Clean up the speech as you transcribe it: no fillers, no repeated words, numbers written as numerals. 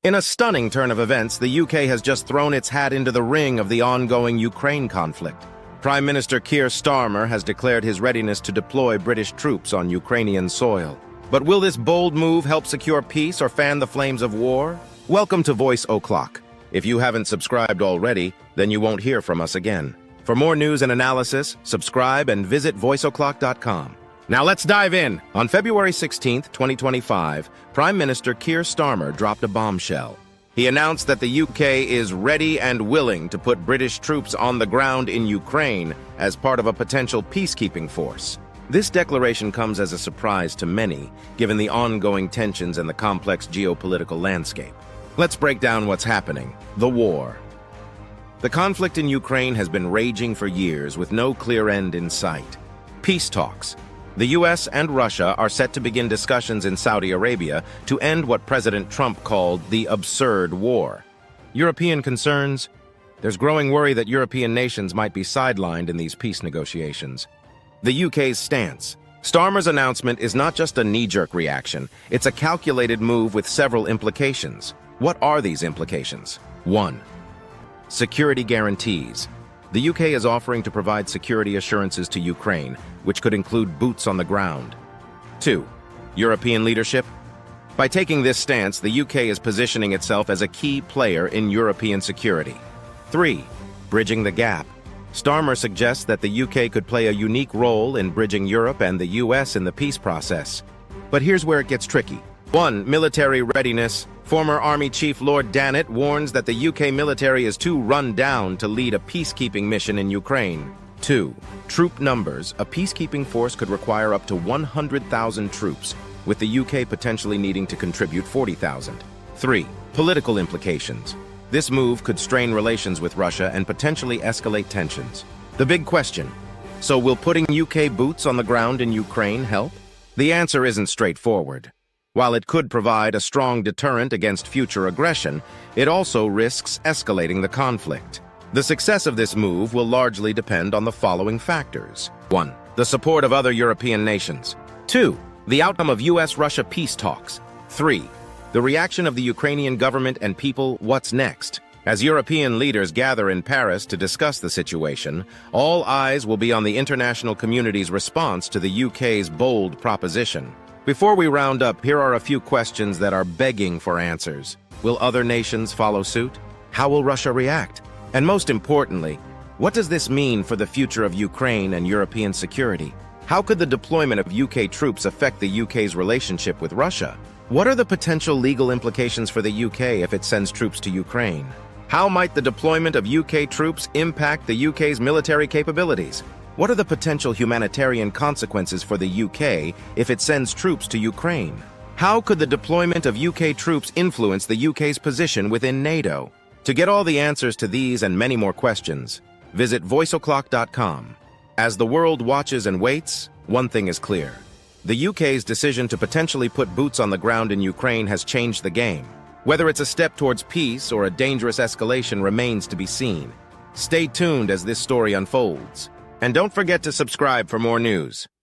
In a stunning turn of events, the UK has just thrown its hat into the ring of the ongoing Ukraine conflict. Prime Minister Keir Starmer has declared his readiness to deploy British troops on Ukrainian soil. But will this bold move help secure peace or fan the flames of war? Welcome to Voice O'Clock. If you haven't subscribed already, then you won't hear from us again. For more news and analysis, subscribe and visit voiceoclock.com. Now let's dive in. On February 16, 2025, Prime Minister Keir Starmer dropped a bombshell. He announced that the UK is ready and willing to put British troops on the ground in Ukraine as part of a potential peacekeeping force. This declaration comes as a surprise to many, given the ongoing tensions and the complex geopolitical landscape. Let's break down what's happening. The war. The conflict in Ukraine has been raging for years with no clear end in sight. Peace talks. The US and Russia are set to begin discussions in Saudi Arabia to end what President Trump called the absurd war. European concerns? There's growing worry that European nations might be sidelined in these peace negotiations. The UK's stance. Starmer's announcement is not just a knee-jerk reaction, it's a calculated move with several implications. What are these implications? 1. Security guarantees. The UK is offering to provide security assurances to Ukraine, which could include boots on the ground. 2. European leadership. By taking this stance, the UK is positioning itself as a key player in European security. 3. Bridging the gap. Starmer suggests that the UK could play a unique role in bridging Europe and the US in the peace process. But here's where it gets tricky. 1. Military readiness. Former Army Chief Lord Dannatt warns that the UK military is too run down to lead a peacekeeping mission in Ukraine. 2. Troop numbers. A peacekeeping force could require up to 100,000 troops, with the UK potentially needing to contribute 40,000. 3. Political implications. This move could strain relations with Russia and potentially escalate tensions. The big question: so will putting UK boots on the ground in Ukraine help? The answer isn't straightforward. While it could provide a strong deterrent against future aggression, it also risks escalating the conflict. The success of this move will largely depend on the following factors. 1. The support of other European nations. 2. The outcome of US-Russia peace talks. 3. The reaction of the Ukrainian government and people. What's next? As European leaders gather in Paris to discuss the situation, all eyes will be on the international community's response to the UK's bold proposition. Before we round up, here are a few questions that are begging for answers. Will other nations follow suit? How will Russia react? And most importantly, what does this mean for the future of Ukraine and European security? How could the deployment of UK troops affect the UK's relationship with Russia? What are the potential legal implications for the UK if it sends troops to Ukraine? How might the deployment of UK troops impact the UK's military capabilities? What are the potential humanitarian consequences for the UK if it sends troops to Ukraine? How could the deployment of UK troops influence the UK's position within NATO? To get all the answers to these and many more questions, visit voiceoclock.com. As the world watches and waits, one thing is clear. The UK's decision to potentially put boots on the ground in Ukraine has changed the game. Whether it's a step towards peace or a dangerous escalation remains to be seen. Stay tuned as this story unfolds. And don't forget to subscribe for more news.